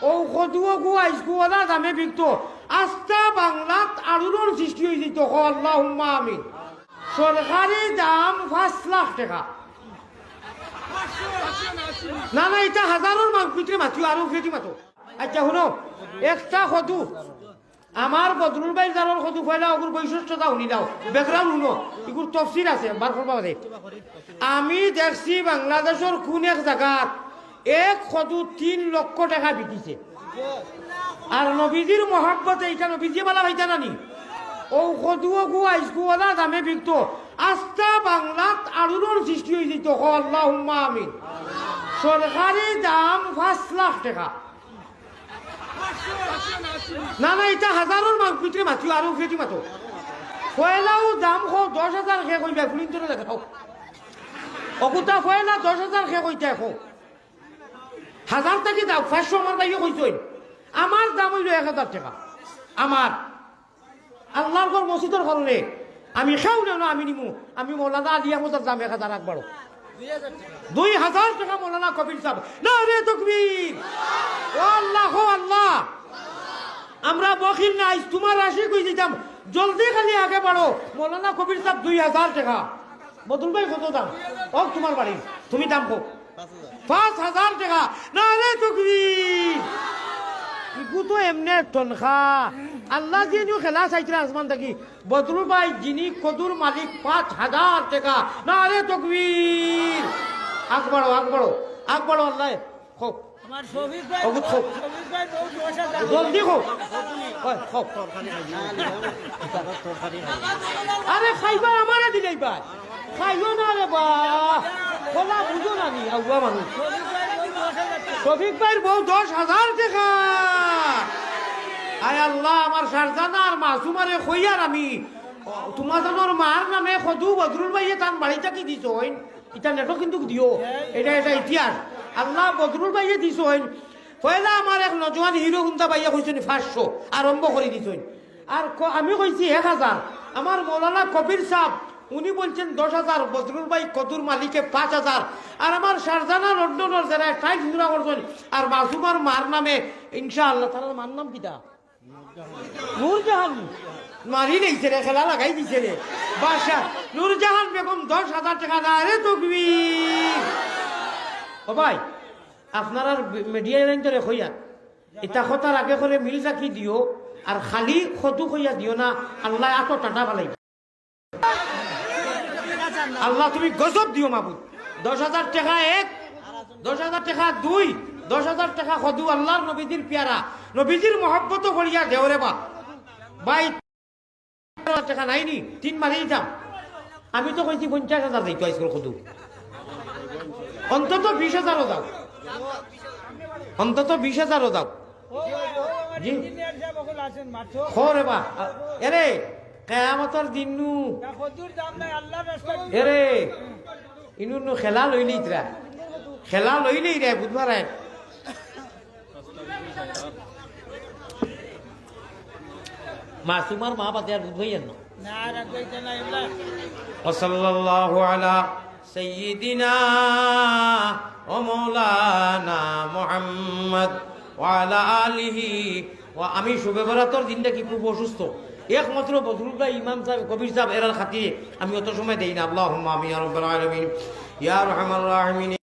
ও কদুও গু আইসকুওয়ালা দামে বিকতো আস্তা বাংলাত আলুর সৃষ্টি হয়ে যেত আল্লাহুম্মা আমিন। সরকারি দাম 5 লাখ টাকা। না না এটা হাজারের ভিতরে মাতিও আরো ফেটি মাতো। আচ্ছা শুনো একটা কদু আমার বদরুল ভাই যার কদু ফয়লা ওগুর বৈশিষ্ট্যতা শুনি দাও ব্যাকগ্রাউন্ড শুনো এগুর তফসির আছে বার করবা বাদে। আমি দেখছি বাংলাদেশের কোন এক জায়গাত এক কদু 3 লক্ষ টাকা বিকিছে। আর নবীজির মহাব্বতে এটা নবীজি বালা ভাইতা নানি ও কদুও গু আইসকুওয়ালা দামে বিকতো আস্তা বাংলাত আলুর সৃষ্টি হয়ে যেত আল্লাহুম্মা আমিন। সরকারি দাম 5 লাখ টাকা। না না এটা হাজারের ভিতরে মাতিও আরো ফেটি মাতো। ফয়লাও দাম 10,000 খে কইবা ফুলিন তোরে দেখাও অকুতা ফয়লা 10,000 খে কইতে এখন 1000 টাকা দাও 500 আমার ভাইও কইছই আমার দাম হইল 1000 টাকা। আমার আল্লাহর ঘর মসজিদের কারণে আমি খাও না আমি নিমু আমি মৌলানা আলী আহমদের দাম 1000 আকবারও 2000 টাকা মৌলানা কবির সাহেব না রে তাকবীর ও আল্লাহ ও আল্লাহ। আমরা বখিল নাই তোমার রাশি কই দিতাম জলদি খালি আগে বাড়ো। মৌলানা কবির সাহেব 2000 টাকা। বদুল ভাই কত দাম ও তোমার বাড়ি তুমি দাম কো 5000 টাকা না রে তাকবীর। ইগু তো এমনে তনখা আল্লাহ যিনি খেলা চাইছিল আসমান থাকি বদরুল ভাই যিনি কদুর মালিক 5000 টাকা না রে তাকবীর। আকবারো আকবারো আকবারো আল্লাহ খো আমার শফিক ভাই শফিক ভাই বহুত বড় জলদি খো খো আরে খাইবা আমারে দিলাই ভাই খাইও না রে বা বলা বুঝো না নি আউয়া মানুষ শফিক ভাই বউ 10,000 টাকা। আয় আল্লাহ আমার শারজানা আর মাসুমারে কইয়ার আমি তোমাদের মার নামে কদু বদরুল ভাইয়ে তার বাড়িটা কি দিছ এটা নেটো কিন্তু দিও এটা এটা ইতিহাস আল্লাহ বদরুল ভাইয়ে দিছ পয়লা আমার এক নজওয়ান হিরো হুন্দা ভাইয়া কইছেন 500 আরম্ভ করে দিছ আর আমি কইছি 1000। আমার মৌলানা কবির সাহেব উনি বলছেন 10,000 বদরুল ভাই কদুর মালিকে 5,000 আর আমার শারজানা লন্ডনের যারা 60 জোড়া করছেন আর মাসুমার মার নামে ইনশাআল্লাহ তার মার নাম কিটা নূরজাহান মারি নেইছে রে খেলা লাগাই দিছে রে বাসা নূরজাহান বেগম 10,000 টাকা না রে তাকবীর। ও ভাই আপনারা মিডিয়া লাইনরে কইয়া এটা কথার আগে করে মিল রাখি দিও আর খালি কদু কইয়া দিও না আল্লাহ এত টাটা বালাই আল্লাহ তুমি গজব দিও মাবুদ। 10,000 টাকা 1 10,000 টাকা 2 10,000 টাকা কদু আল্লাহর নবীজির পেয়ারা নবীজির মহব্বত করিয়া দেওরে বা ভাই টাকা নাইনি 3 মারেই দাম। আমি তো কইছি 50,000 দিই তো আইসল কদু অন্তত 20,000 দাও অন্তত 20,000 দাও জি খরে বা এরে কেয়ামতের দিনু এরে ইনু খেলা লইলি ইতরা খেলা লইলেই রে বুধবার মাসুমার মা বাতে আর বুধ হইয়েন না। ওয়াসাল্লাল্লাহু আলা সাইয়্যিদিনা ওয়া মাওলানা মুহাম্মদ ওয়া আলা আলিহি ওয়া আমি শুবে বরাতর দিনটা কি খুব অসুস্থ একমাত্র বদরুল ভাই ইমাম সাহেব কবির সাহেব এরার খাতিরে আমি অত সময় দেই না। আল্লাহুম্মা আমিন ইয়া রাব্বাল আলামিন ইয়া আরহামার রাহিমিন।